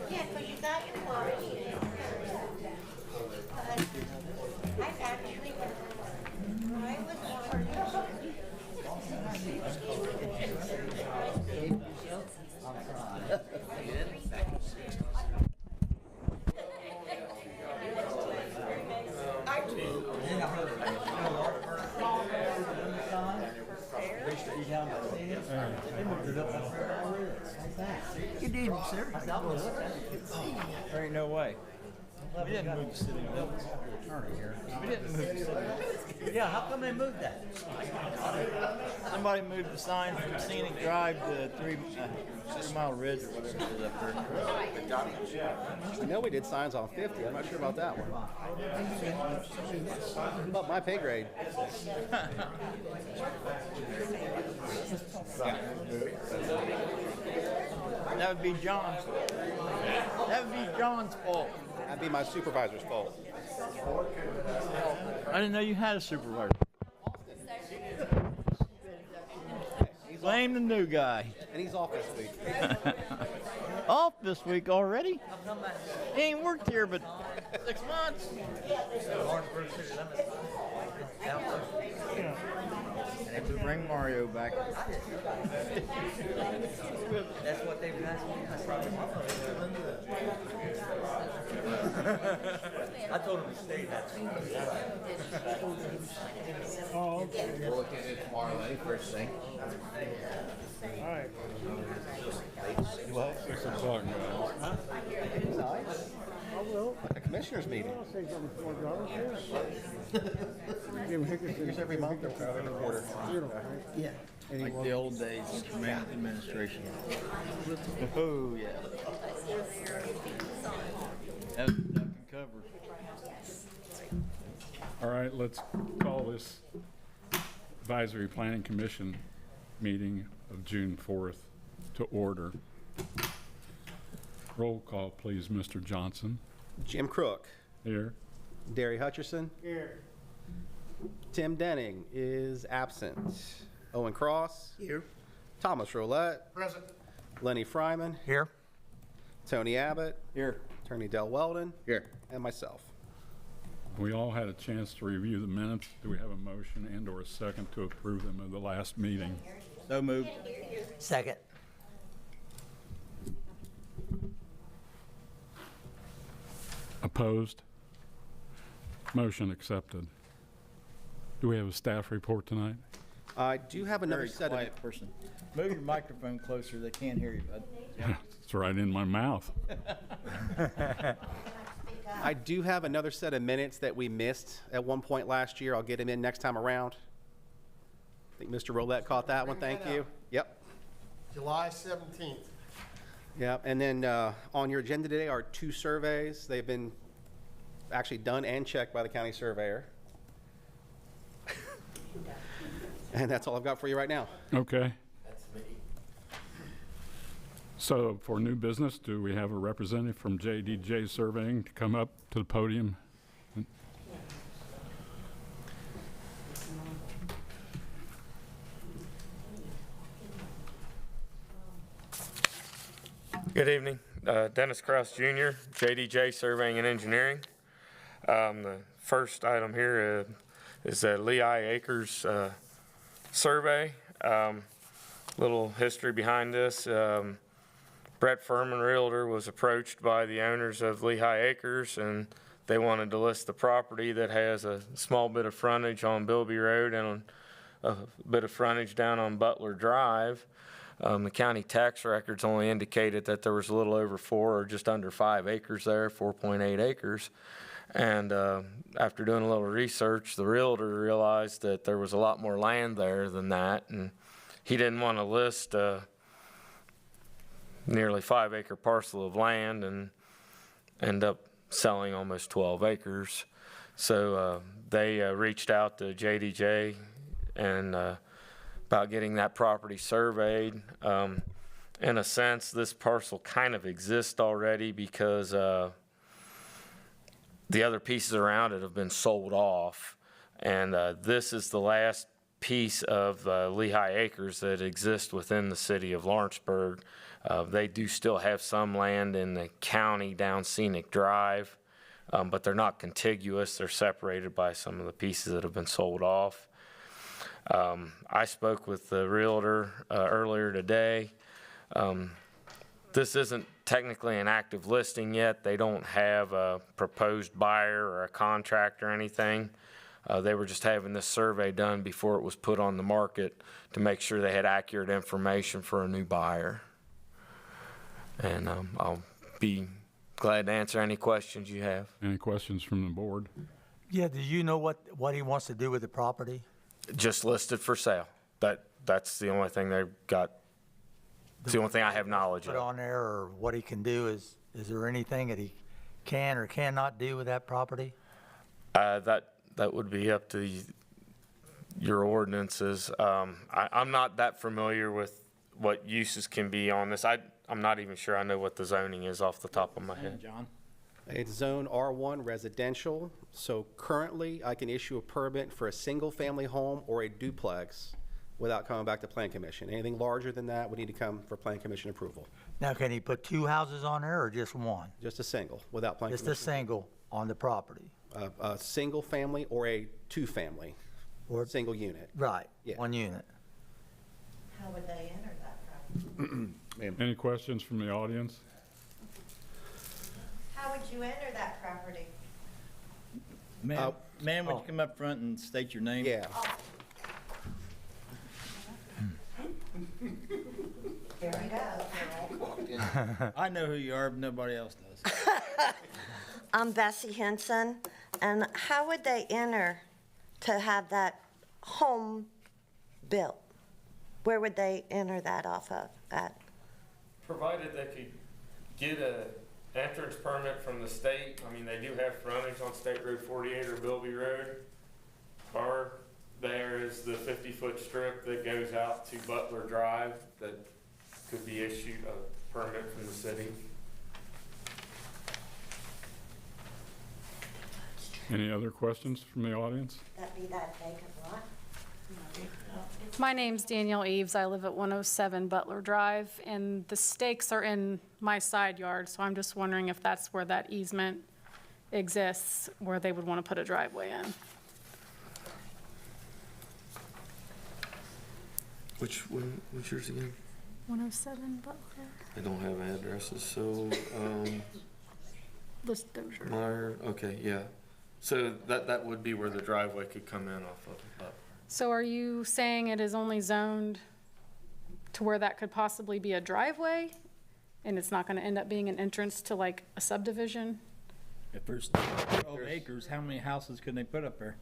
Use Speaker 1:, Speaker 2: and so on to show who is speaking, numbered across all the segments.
Speaker 1: Yeah, because you got your card. I've actually, I was
Speaker 2: Good evening, sir.
Speaker 3: There ain't no way. We didn't move the city limits. We didn't move the city limits.
Speaker 2: Yeah, how come they moved that?
Speaker 3: Somebody moved the sign from Scenic Drive to 3 Mile Ridge or whatever it is up there.
Speaker 4: I know we did signs on 50. I'm not sure about that one. About my pay grade.
Speaker 3: That would be John's. That would be John's fault.
Speaker 4: That'd be my supervisor's fault.
Speaker 3: I didn't know you had a supervisor. Blame the new guy.
Speaker 4: And he's off this week.
Speaker 3: Off this week already? He ain't worked here but 6 months. Have to bring Mario back.
Speaker 2: That's what they've asked me. I told him to stay.
Speaker 5: We'll look at it tomorrow, Lenny, first thing.
Speaker 6: What's the talking about?
Speaker 4: A commissioners meeting. Here's every month or every quarter.
Speaker 2: Yeah.
Speaker 3: Like the old days of administration. Oh, yeah. That was duck and cover.
Speaker 6: All right, let's call this Advisory Planning Commission meeting of June 4th to order. Roll call, please, Mr. Johnson.
Speaker 4: Jim Crook.
Speaker 6: Here.
Speaker 4: Derry Hutcherson. Here. Tim Denning is absent. Owen Cross.
Speaker 2: Here.
Speaker 4: Thomas Roulette.
Speaker 2: Present.
Speaker 4: Lenny Fryman.
Speaker 2: Here.
Speaker 4: Tony Abbott.
Speaker 3: Here.
Speaker 4: Attorney Del Weldon.
Speaker 5: Here.
Speaker 4: And myself.
Speaker 6: We all had a chance to review the minutes. Do we have a motion and or a second to approve them of the last meeting?
Speaker 3: So moved.
Speaker 2: Second.
Speaker 6: Opposed? Motion accepted. Do we have a staff report tonight?
Speaker 4: I do have another
Speaker 3: Very
Speaker 4: set of
Speaker 3: quiet person. Move your microphone closer. They can't hear you, bud.
Speaker 6: It's right in my mouth.
Speaker 4: I do have another set of minutes that we missed at one point last year. I'll get them in next time around. I think Mr. Roulette caught that one. Thank you. Yep.
Speaker 7: July 17th.
Speaker 4: Yep. And then on your agenda today are 2 surveys. They've been actually done and checked by the county surveyor. And that's all I've got for you right now.
Speaker 6: Okay. So for new business, do we have a representative from JDJ Surveying to come up to the podium?
Speaker 8: Good evening. Dennis Krause Jr., JDJ Surveying and Engineering. The first item here is the Lehigh Acres survey. Little history behind this. Brett Furman, Realtor, was approached by the owners of Lehigh Acres, and they wanted to list the property that has a small bit of frontage on Bilby Road and a bit of frontage down on Butler Drive. The county tax records only indicated that there was a little over 4 or just under 5 acres there, 4.8 acres. And after doing a little research, the realtor realized that there was a lot more land there than that, and he didn't want to list nearly 5-acre parcel of land and end up selling almost 12 acres. So they reached out to JDJ and about getting that property surveyed. In a sense, this parcel kind of exists already because the other pieces around it have been sold off, and this is the last piece of Lehigh Acres that exists within the city of Lawrenceburg. They do still have some land in the county down Scenic Drive, but they're not contiguous. They're separated by some of the pieces that have been sold off. I spoke with the realtor earlier today. This isn't technically an active listing yet. They don't have a proposed buyer or a contract or anything. They were just having this survey done before it was put on the market to make sure they had accurate information for a new buyer. And I'll be glad to answer any questions you have.
Speaker 6: Any questions from the board?
Speaker 2: Yeah, do you know what he wants to do with the property?
Speaker 8: Just listed for sale. That's the only thing they've got. It's the only thing I have knowledge
Speaker 2: Put
Speaker 8: of.
Speaker 2: on there, or what he can do? Is there anything that he can or cannot do with that property?
Speaker 8: That would be up to your ordinances. I'm not that familiar with what uses can be on this. I'm not even sure I know what the zoning is off the top of my head.
Speaker 3: John?
Speaker 4: It's zone R1 residential, so currently I can issue a permit for a single-family home or a duplex without coming back to Plan Commission. Anything larger than that would need to come for Plan Commission approval.
Speaker 2: Now, can he put 2 houses on there or just one?
Speaker 4: Just a single, without Plan
Speaker 2: Just a
Speaker 4: Commission.
Speaker 2: single on the property?
Speaker 4: A single family or a two-family,
Speaker 2: Or
Speaker 4: single unit.
Speaker 2: Right,
Speaker 4: Yeah.
Speaker 2: 1 unit.
Speaker 1: How would they enter that property?
Speaker 6: Any questions from the audience?
Speaker 1: How would you enter that property?
Speaker 3: Ma'am, would you come up front and state your name?
Speaker 4: Yeah,
Speaker 1: There we go.
Speaker 3: I know who you are, but nobody else does.
Speaker 1: I'm Bessie Henson, and how would they enter to have that home built? Where would they enter that off of at?
Speaker 8: Provided they could get a entrance permit from the state. I mean, they do have frontage on State Road 48 or Bilby Road. Or there is the 50-foot strip that goes out to Butler Drive that could be issued a permit from the city.
Speaker 6: Any other questions from the audience?
Speaker 1: That be that vacant lot?
Speaker 9: My name's Danielle Eves. I live at 107 Butler Drive, and the stakes are in my side yard, so I'm just wondering if that's where that easement exists, where they would want to put a driveway in.
Speaker 8: Which yours again?
Speaker 9: 107 Butler.
Speaker 8: I don't have addresses, so,
Speaker 9: List Dozier.
Speaker 8: Meyer, okay, yeah. So that would be where the driveway could come in off of, but
Speaker 9: So are you saying it is only zoned to where that could possibly be a driveway? And it's not going to end up being an entrance to like a subdivision?
Speaker 3: If there's 12 acres, how many houses could they put up there?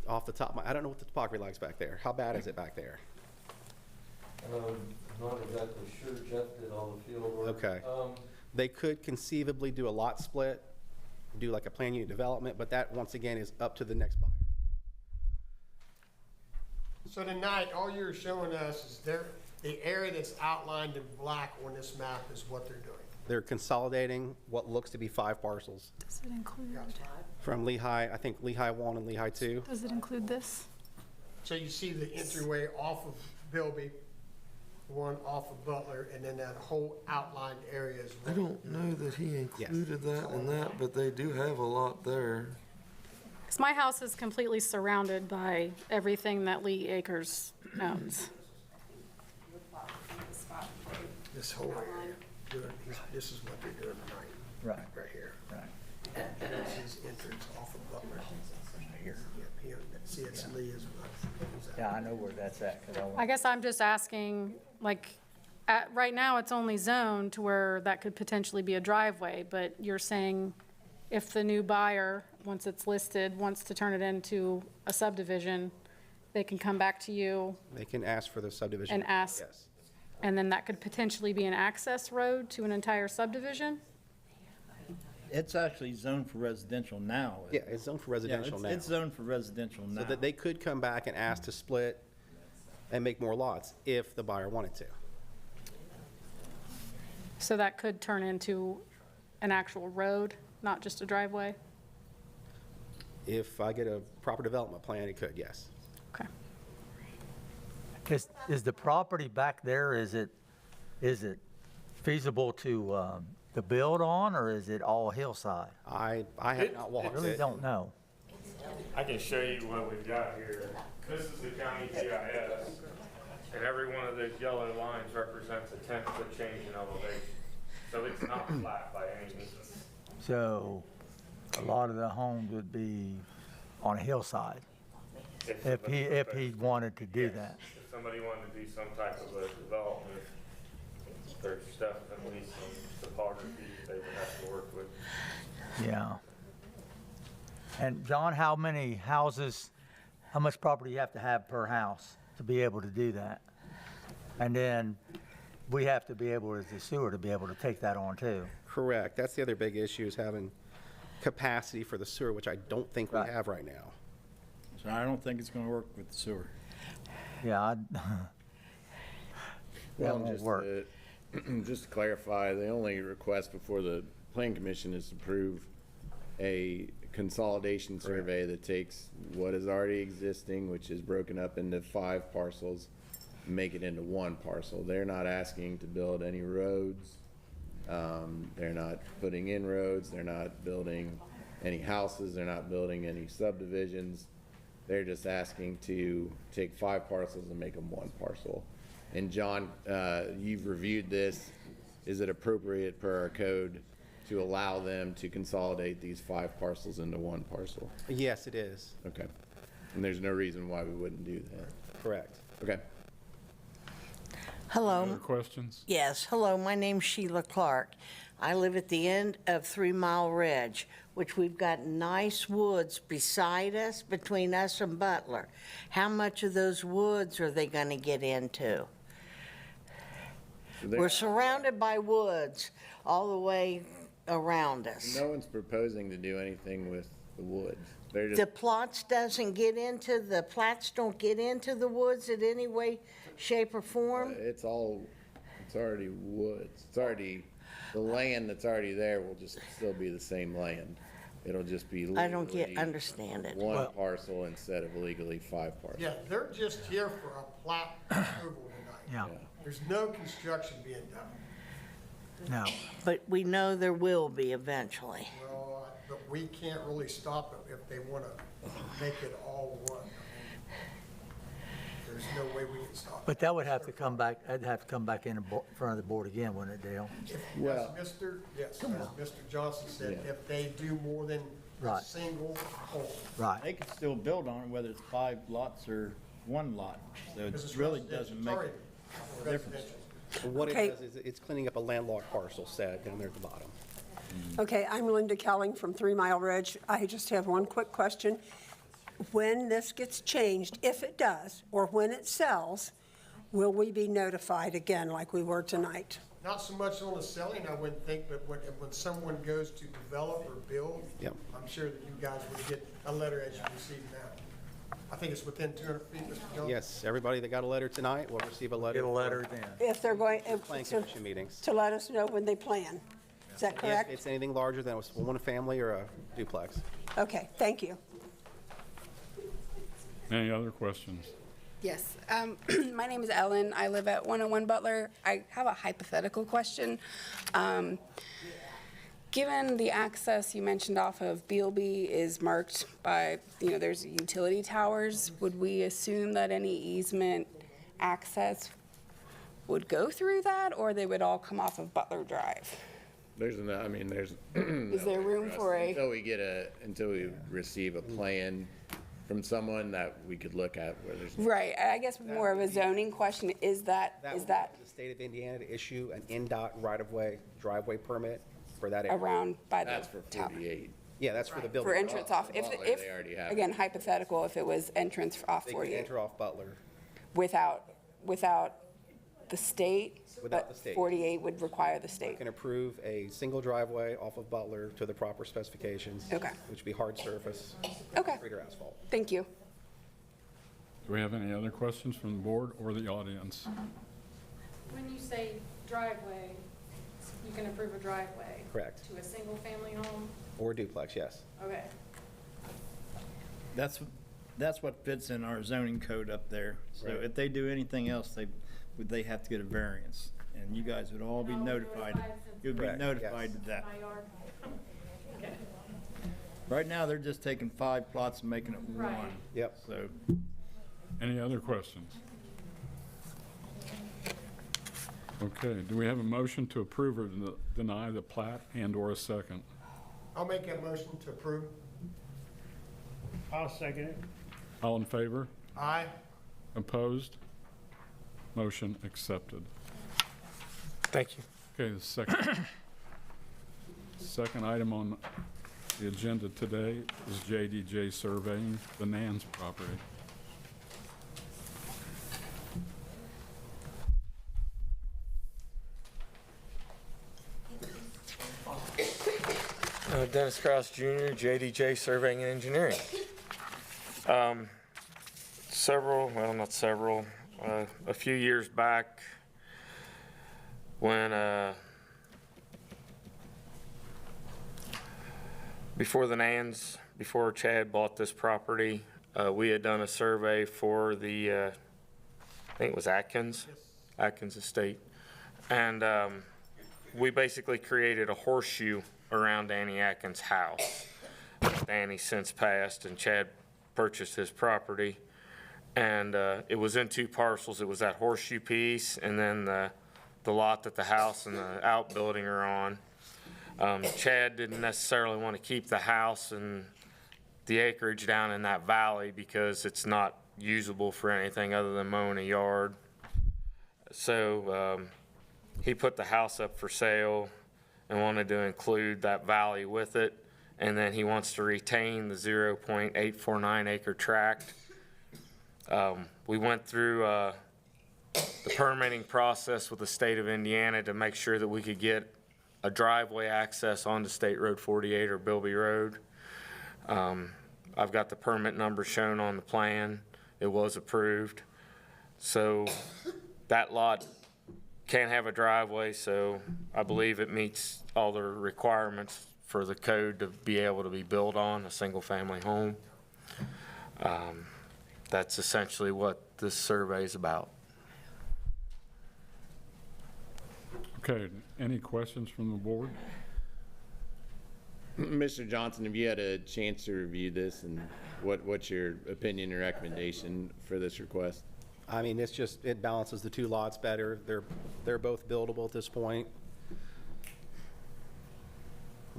Speaker 4: off the top of my, I don't know what the topography like's back there. How bad is it back there?
Speaker 10: Not exactly sure. Jeff did all the field work.
Speaker 4: Okay. They could conceivably do a lot split, do like a plan unit development, but that, once again, is up to the next buyer.
Speaker 7: So tonight, all you're showing us is the area that's outlined in black on this map is what they're doing.
Speaker 4: They're consolidating what looks to be 5 parcels
Speaker 9: Does it include,
Speaker 4: from Lehigh, I think Lehigh 1 and Lehigh 2.
Speaker 9: does it include this?
Speaker 7: So you see the entryway off of Bilby, one off of Butler, and then that whole outlined area is.
Speaker 10: I don't know that he included that in that, but they do have a lot there.
Speaker 9: Because my house is completely surrounded by everything that Lee Acres owns.
Speaker 7: This whole area, this is what they're doing tonight. Right here.
Speaker 2: Right.
Speaker 7: There's his entrance off of Butler. Right here. Yep, here, see, it's Lee as well.
Speaker 2: Yeah, I know where that's at, 'cause
Speaker 9: I guess I'm just asking, like, right now, it's only zoned to where that could potentially be a driveway, but you're saying if the new buyer, once it's listed, wants to turn it into a subdivision, they can come back to you,
Speaker 4: They can ask for the subdivision.
Speaker 9: And ask.
Speaker 4: Yes.
Speaker 9: and then that could potentially be an access road to an entire subdivision?
Speaker 3: It's actually zoned for residential now.
Speaker 4: Yeah, it's zoned for
Speaker 3: Yeah,
Speaker 4: residential now.
Speaker 3: it's zoned for residential now.
Speaker 4: So that they could come back and ask to split and make more lots if the buyer wanted to.
Speaker 9: So that could turn into an actual road, not just a driveway?
Speaker 4: If I get a proper development plan, it could, yes.
Speaker 9: Okay.
Speaker 2: Is the property back there, is it feasible to build on, or is it all hillside?
Speaker 4: I have not
Speaker 2: I
Speaker 4: walked
Speaker 2: really
Speaker 4: it.
Speaker 2: don't know.
Speaker 8: I can show you what we've got here. This is the county GIS, and every one of those yellow lines represents a 10-foot change in elevation. So it's not flat by any means.
Speaker 2: So a lot of the homes would be on a hillside if he wanted to do that.
Speaker 8: If somebody wanted to do some type of a development, there's definitely some topography they would have to work with.
Speaker 2: Yeah. And John, how many houses, how much property you have to have per house to be able to do that? And then we have to be able, as the sewer, to be able to take that on too.
Speaker 4: Correct. That's the other big issue, is having capacity for the sewer, which I don't think we
Speaker 2: Right.
Speaker 4: have right now.
Speaker 3: So I don't think it's gonna work with the sewer.
Speaker 2: Yeah, that
Speaker 5: Well,
Speaker 2: won't work.
Speaker 5: just to clarify, the only request before the plan commission is to approve a consolidation survey that takes what is already existing, which is broken up into 5 parcels, make it into 1 parcel. They're not asking to build any roads. They're not putting in roads. They're not building any houses. They're not building any subdivisions. They're just asking to take 5 parcels and make them 1 parcel. And John, you've reviewed this. Is it appropriate per our code to allow them to consolidate these 5 parcels into 1 parcel?
Speaker 4: Yes, it is.
Speaker 5: Okay. And there's no reason why we wouldn't do that.
Speaker 4: Correct.
Speaker 5: Okay.
Speaker 9: Um,
Speaker 6: Other questions?
Speaker 11: Yes, hello, my name's Sheila Clark. I live at the end of 3 Mile Ridge, which we've got nice woods beside us, between us and Butler. How much of those woods are they gonna get into? We're surrounded by woods all the way around us.
Speaker 5: No one's proposing to do anything with the woods. They're
Speaker 11: The
Speaker 5: just,
Speaker 11: plots plats don't get into the woods in any way, shape, or form?
Speaker 5: it's already woods. It's already, the land that's already there will just still be the same land. It'll just be
Speaker 11: I don't
Speaker 5: legally
Speaker 11: understand it.
Speaker 5: 1 parcel instead of legally 5 parcels.
Speaker 7: Yeah, they're just here for a plat approval tonight.
Speaker 2: Yeah,
Speaker 7: There's no construction being done.
Speaker 2: no.
Speaker 11: But we know there will be eventually.
Speaker 7: Well, but we can't really stop it if they want to make it all one. I mean, there's no way we can stop it.
Speaker 2: But that would have to come back, that'd have to come back in front of the board again, wouldn't it, Dale?
Speaker 5: Well-
Speaker 7: As Mr. Johnson said,
Speaker 5: Yeah.
Speaker 7: if they do more than a
Speaker 2: Right.
Speaker 7: single home.
Speaker 2: Right.
Speaker 3: They can still build on it, whether it's 5 lots or 1 lot. So
Speaker 7: Because it's
Speaker 3: it really
Speaker 7: residential.
Speaker 3: doesn't
Speaker 7: It's
Speaker 3: make
Speaker 7: already
Speaker 3: a difference.
Speaker 7: residential.
Speaker 4: What it
Speaker 12: Okay.
Speaker 4: does is it's cleaning up a landlocked parcel set down there at the bottom.
Speaker 12: Okay, I'm Linda Kelling from 3 Mile Ridge. I just have one quick question. When this gets changed, if it does, or when it sells, will we be notified again like we were tonight?
Speaker 7: Not so much on the selling, I wouldn't think, but when someone goes to develop or build,
Speaker 4: Yep.
Speaker 7: I'm sure that you guys would get a letter as you receive now. I think it's within 200 feet, Mr. Johnson.
Speaker 4: Yes, everybody that got a letter tonight will receive a letter.
Speaker 2: Get a letter then.
Speaker 12: If they're going,
Speaker 4: Plan commission meetings.
Speaker 12: to let us know when they plan. Is that
Speaker 4: If
Speaker 12: correct?
Speaker 4: it's anything larger than one family or a duplex.
Speaker 12: Okay, thank you.
Speaker 6: Any other questions?
Speaker 13: Yes. My name is Ellen. I live at 101 Butler. I have a hypothetical question. Given the access you mentioned off of Bealby is marked by, there's utility towers, would we assume that any easement access would go through that, or they would all come off of Butler Drive?
Speaker 5: There's there's.
Speaker 13: Is there room for a?
Speaker 5: Until we receive a plan from someone that we could look at where there's.
Speaker 13: Right. I guess more of a zoning question. Is that?
Speaker 4: Would be the state of Indiana to issue an NDOT right-of-way driveway permit for that area.
Speaker 13: Around by the
Speaker 5: That's for
Speaker 13: tower?
Speaker 5: 48.
Speaker 4: Yeah, that's for the building.
Speaker 13: For entrance off, if,
Speaker 5: Butler, they already have it.
Speaker 13: again, hypothetical, if it was entrance off
Speaker 4: They can
Speaker 13: 48
Speaker 4: enter off Butler.
Speaker 13: without the state,
Speaker 4: Without
Speaker 13: but
Speaker 4: the state.
Speaker 13: 48 would require the state.
Speaker 4: Can approve a single driveway off of Butler to the proper specifications.
Speaker 13: Okay.
Speaker 4: Which would be hard surface,
Speaker 13: Okay,
Speaker 4: street or asphalt.
Speaker 13: thank you.
Speaker 6: Do we have any other questions from the board or the audience?
Speaker 9: When you say driveway, you can approve a driveway?
Speaker 4: Correct.
Speaker 9: To a single-family home?
Speaker 4: Or duplex, yes.
Speaker 9: Okay.
Speaker 3: That's that's what fits in our zoning code up there. So
Speaker 4: Right.
Speaker 3: if they do anything else, they have to get a variance. And you guys would all be notified. You'd be
Speaker 4: Correct,
Speaker 3: notified
Speaker 4: yes.
Speaker 3: of that. Right now, they're just taking 5 plots and making it one.
Speaker 4: Yep.
Speaker 3: So,
Speaker 6: Any other questions? Okay, do we have a motion to approve or deny the plat and/or a second?
Speaker 7: I'll make a motion to approve.
Speaker 3: I'll second it.
Speaker 6: All in favor?
Speaker 7: Aye.
Speaker 6: Opposed? Motion accepted.
Speaker 8: Thank you.
Speaker 6: Okay, the second item on the agenda today is JDJ surveying the Nans property.
Speaker 8: Dennis Kraus Jr., JDJ Surveying and Engineering. A few years back, when, before Chad bought this property, we had done a survey for the, I think it was Atkins Estate. And we basically created a horseshoe around Danny Atkins' house. Danny since passed, and Chad purchased his property. And it was in 2 parcels. It was that horseshoe piece, and then the lot that the house and the outbuilding are on. Chad didn't necessarily want to keep the house and the acreage down in that valley because it's not usable for anything other than mowing a yard. So he put the house up for sale and wanted to include that valley with it. And then he wants to retain the 0.849 acre tract. We went through the permitting process with the state of Indiana to make sure that we could get a driveway access onto State Road 48 or Bilby Road. I've got the permit number shown on the plan. It was approved. So that lot can't have a driveway, so I believe it meets all the requirements for the code to be able to be built on, a single-family home. That's essentially what this survey is about.
Speaker 6: Okay, any questions from the board?
Speaker 5: Mr. Johnson, have you had a chance to review this, and what's your opinion or recommendation for this request?
Speaker 4: I mean, it balances the 2 lots better. They're both buildable at this point.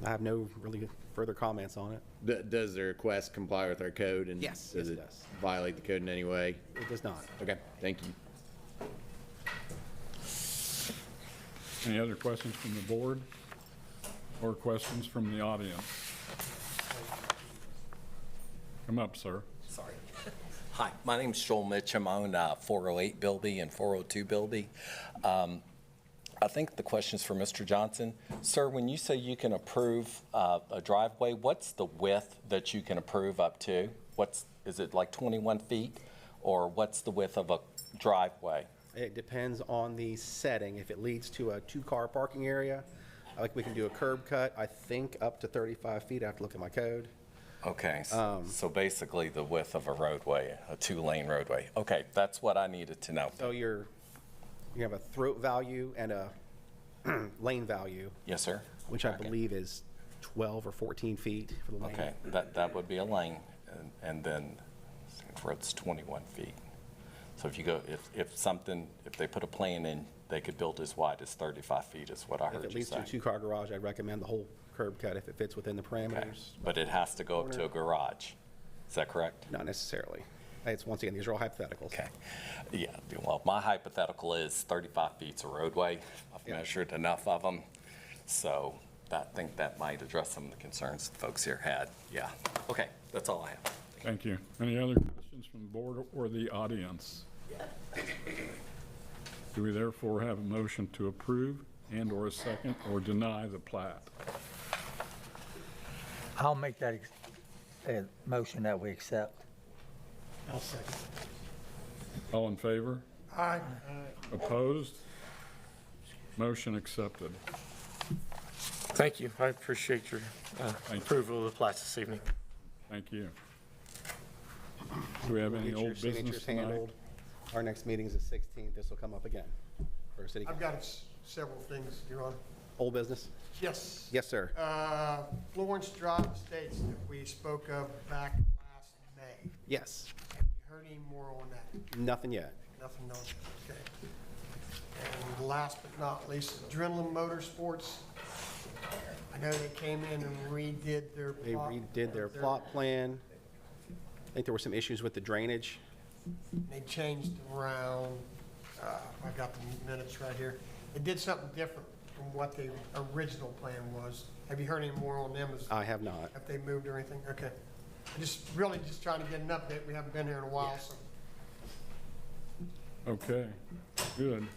Speaker 4: I have no really further comments on it.
Speaker 5: Does the request comply with our code? And
Speaker 4: Yes,
Speaker 5: does
Speaker 4: yes,
Speaker 5: it
Speaker 4: it does.
Speaker 5: violate the code in any way?
Speaker 4: It does not.
Speaker 5: Okay, thank you.
Speaker 6: Any other questions from the board or questions from the audience? Come up, sir.
Speaker 14: Sorry. Hi, my name's Joel Mitchum. I own 408 Bilby and 402 Bilby. I think the question's for Mr. Johnson. Sir, when you say you can approve a driveway, what's the width that you can approve up to? Is it like 21 feet? Or what's the width of a driveway?
Speaker 4: It depends on the setting. If it leads to a 2-car parking area, like we can do a curb cut, I think up to 35 feet. I have to look at my code.
Speaker 14: Okay, so basically the width of a roadway, a 2-lane roadway. Okay, that's what I needed to know.
Speaker 4: So you have a throat value and a lane value.
Speaker 14: Yes, sir.
Speaker 4: Which I believe is 12 or 14 feet for the lane.
Speaker 14: Okay, that would be a lane, and then road's 21 feet. So if you go, if they put a plan in, they could build as wide as 35 feet is what I
Speaker 4: If
Speaker 14: heard
Speaker 4: it
Speaker 14: you
Speaker 4: leads to
Speaker 14: say.
Speaker 4: a 2-car garage, I'd recommend the whole curb cut if it fits within the
Speaker 14: Okay,
Speaker 4: parameters.
Speaker 14: but it has to go up to a garage. Is that correct?
Speaker 4: Not necessarily. It's, once again, these are all hypotheticals.
Speaker 14: Okay. Yeah, well, my hypothetical is 35 feet's a roadway. I've measured enough of them. So I think that might address some of the concerns the folks here had. Yeah. Okay, that's all I have.
Speaker 6: Thank you. Any other questions from the board or the audience? Do we therefore have a motion to approve and/or a second or deny the plat?
Speaker 2: I'll make that motion that we accept.
Speaker 7: I'll second.
Speaker 6: All in favor?
Speaker 7: Aye.
Speaker 6: Opposed? Motion accepted.
Speaker 8: Thank you. I appreciate your approval of the plat this evening.
Speaker 6: Thank you. Do we have any
Speaker 4: Get your
Speaker 6: old business
Speaker 4: signatures
Speaker 6: tonight?
Speaker 4: handled. Our next meeting is the 16th. This will come up again for city.
Speaker 7: I've got several things, Your Honor.
Speaker 4: Old business?
Speaker 7: Yes.
Speaker 4: Yes, sir.
Speaker 7: Florence Drive Estates that we spoke of back last May.
Speaker 4: Yes.
Speaker 7: Have you heard any more on that?
Speaker 4: Nothing yet.
Speaker 7: Nothing on it, okay. And last but not least, Adrenaline Motorsports. I know they came in and redid their
Speaker 4: They
Speaker 7: plot.
Speaker 4: redid their plot plan. I think there were some issues with the drainage.
Speaker 7: They changed around, I got the minutes right here. They did something different from what the original plan was. Have you heard any more on them?
Speaker 4: I have not.
Speaker 7: Have they moved or anything? Okay. Really just trying to get an update. We haven't been here in a while, so.
Speaker 6: Okay, good.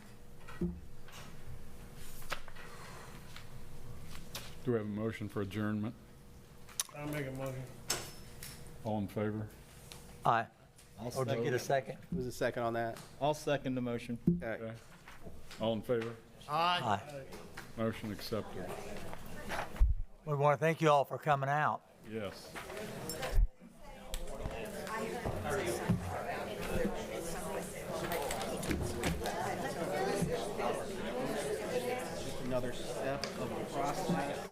Speaker 6: Do we have a motion for adjournment?
Speaker 3: I'll make a motion.
Speaker 6: All in favor?
Speaker 2: Aye.
Speaker 3: I'll
Speaker 2: Or did you get a second?
Speaker 4: Who's the second on that?
Speaker 3: I'll second the motion.
Speaker 4: Okay.
Speaker 6: Okay. All in favor?
Speaker 2: Aye.
Speaker 6: Motion accepted.
Speaker 2: We want to thank you all for coming out.
Speaker 6: Yes.
Speaker 4: Another step of the process.